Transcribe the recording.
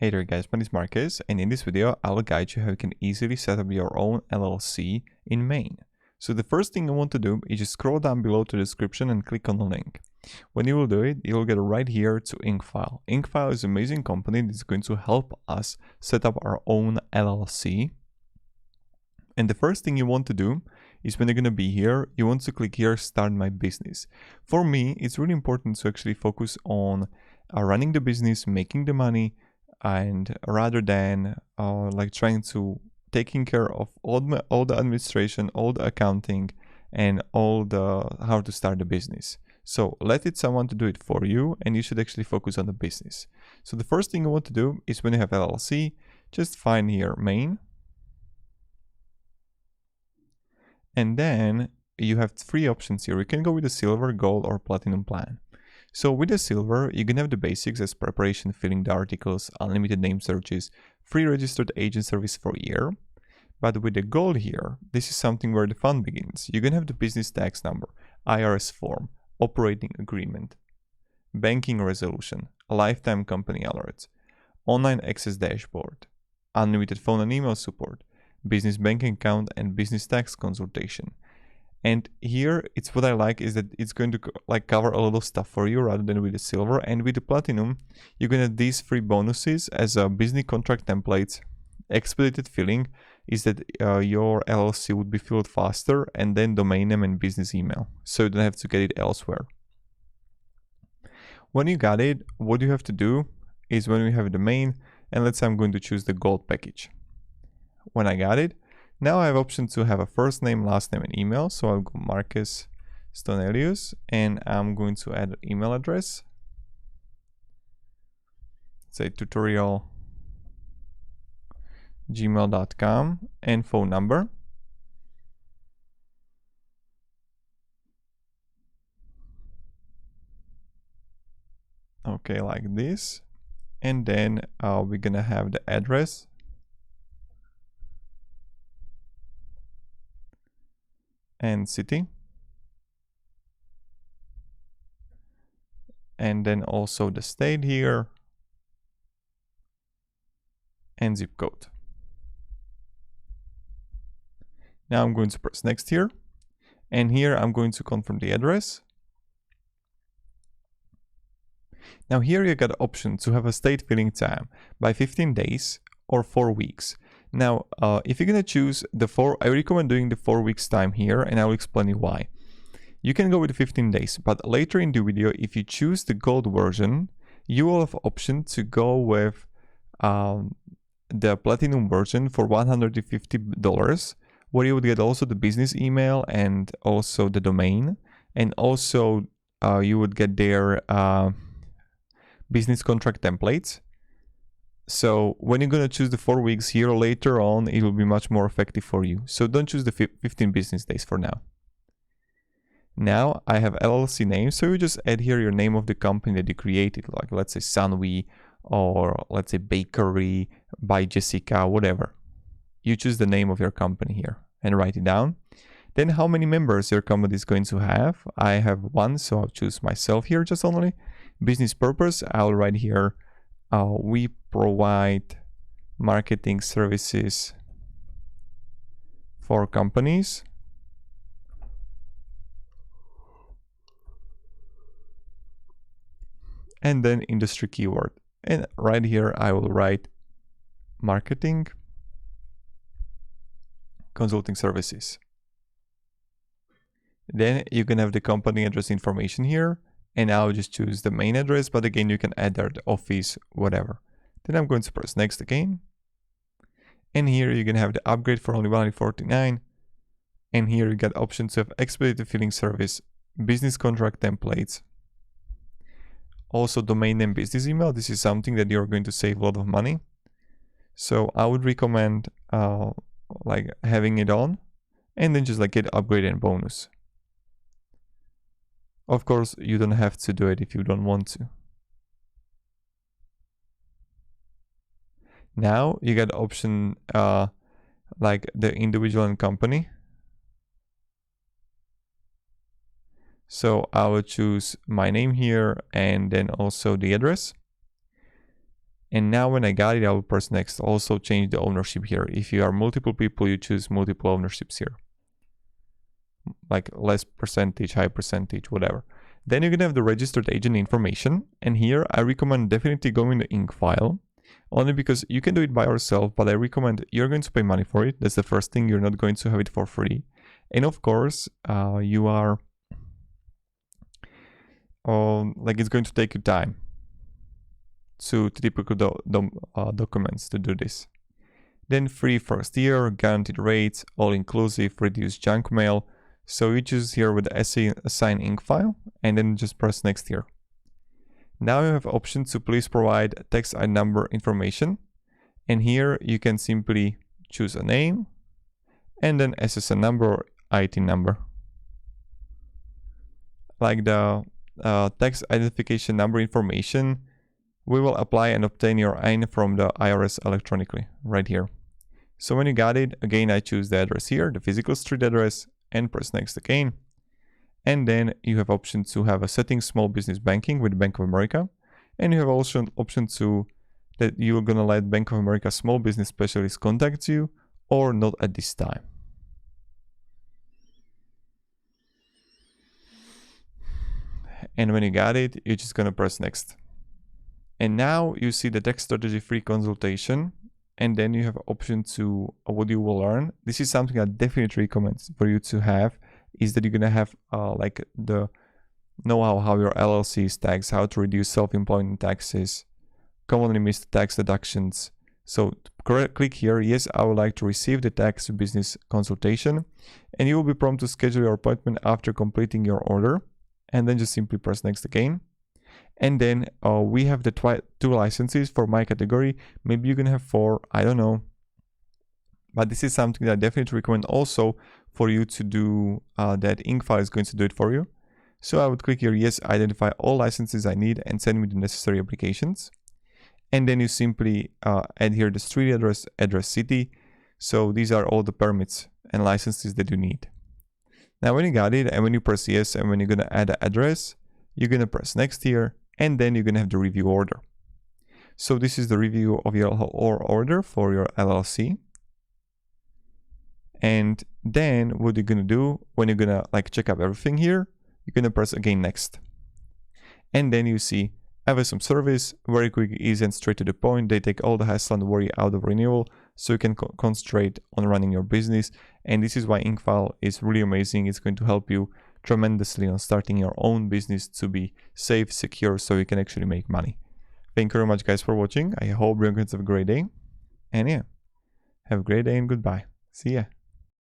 Hey there guys, my name is Marcus, and in this video I will guide you how you can easily set up your own LLC in Maine. So the first thing you want to do is just scroll down below to the description and click on the link. When you will do it, you will get right here to Incfile. Incfile is an amazing company that's going to help us set up our own LLC. And the first thing you want to do is when you're going to be here, you want to click here, Start My Business. For me, it's really important to actually focus on running the business, making the money, and rather than like trying to taking care of all the administration, all the accounting, and all the how to start the business. So let it someone to do it for you, and you should actually focus on the business. So the first thing you want to do is when you have LLC, just find here Maine, and then you have three options here. You can go with the silver, gold, or platinum plan. So with the silver, you can have the basics as preparation, filling the articles, unlimited name searches, free registered agent service for a year. But with the gold here, this is something where the fun begins. You can have the business tax number, IRS form, operating agreement, banking resolution, lifetime company alerts, online access dashboard, unlimited phone and email support, business banking account, and business tax consultation. And here, it's what I like is that it's going to like cover a lot of stuff for you rather than with the silver. And with the platinum, you're going to have these three bonuses as a business contract templates. Expedited filling is that your LLC would be filled faster, and then domain name and business email. So you don't have to get it elsewhere. When you got it, what you have to do is when we have the domain, and let's say I'm going to choose the gold package. When I got it, now I have option to have a first name, last name, and email. So I'll go Marcus Stonelius, and I'm going to add an email address. Say tutorial gmail.com and phone number. Okay, like this. And then we're gonna have the address. And city, and then also the state here, and zip code. Now I'm going to press next here, and here I'm going to confirm the address. Now here you got the option to have a state filling time by 15 days or 4 weeks. Now, if you're gonna choose the I recommend doing the 4 weeks time here, and I will explain you why. You can go with 15 days, but later in the video, if you choose the gold version, you will have option to go with the platinum version for $150, where you would get also the business email and also the domain, and also you would get their business contract templates. So when you're going to choose the 4 weeks here later on, it will be much more effective for you. So don't choose the 15 business days for now. Now I have LLC name, so you just add here your name of the company that you created, like let's say Sunwe, or let's say Bakery by Jessica, whatever. You choose the name of your company here and write it down. Then how many members your company is going to have. I have one, so I'll choose myself here just only. Business purpose, I'll write here, we provide marketing services for companies. And then industry keyword. And right here, I will write marketing consulting services. Then you can have the company address information here, and I'll just choose the main address, but again, you can add there the office, whatever. Then I'm going to press next again. And here you can have the upgrade for only $149. And here you got options of expedited filling service, business contract templates, also domain name, business email. This is something that you're going to save a lot of money. So I would recommend like having it on, and then just like get upgrade and bonus. Of course, you don't have to do it if you don't want to. Now you get option like the individual and company. So I will choose my name here and then also the address. And now when I got it, I will press next. Also change the ownership here. If you are multiple people, you choose multiple ownerships here. Like less percentage, high percentage, whatever. Then you're gonna have the registered agent information. And here I recommend definitely going to Incfile. Only because you can do it by yourself, but I recommend you're going to pay money for it. That's the first thing. You're not going to have it for free. And of course, you are like it's going to take you time to typical documents to do this. Then free first year, guaranteed rates, all inclusive, reduced junk mail. So you choose here with the assign Incfile and then just press next here. Now you have option to please provide tax ID number information. And here you can simply choose a name and then SSN number or IT number. Like the tax identification number information, we will apply and obtain your IN from the IRS electronically right here. So when you got it, again, I choose the address here, the physical street address, and press next again. And then you have option to have a setting small business banking with Bank of America. And you have also an option to that you're gonna let Bank of America small business specialist contact you or not at this time. And when you got it, you're just gonna press next. And now you see the tax strategy free consultation. And then you have option to what you will learn. This is something I definitely recommend for you to have, is that you're gonna have like the know-how how your LLC is taxed, how to reduce self-employment taxes, commonly missed tax deductions. So click here, yes, I would like to receive the tax business consultation, and you will be prompted to schedule your appointment after completing your order, and then just simply press next again. And then we have the 2 licenses for my category. Maybe you can have 4, I don't know. But this is something that I definitely recommend also for you to do, that Incfile is going to do it for you. So I would click here, yes, identify all licenses I need and send me the necessary applications. And then you simply add here the street address, city. So these are all the permits and licenses that you need. Now when you got it and when you press yes and when you're going to add the address, you're going to press next here and then you're going to have the review order. So this is the review of your order for your LLC. And then what you're going to do when you're going to like check up everything here, you're going to press again next. And then you see some service, very quick, easy and straight to the point. They take all the hassle and worry out of renewal so you can concentrate on running your business. And this is why Incfile is really amazing. It's going to help you tremendously on starting your own business to be safe, secure, so you can actually make money. Thank you very much guys for watching. I hope you're going to have a great day. And yeah, have a great day and goodbye. See ya.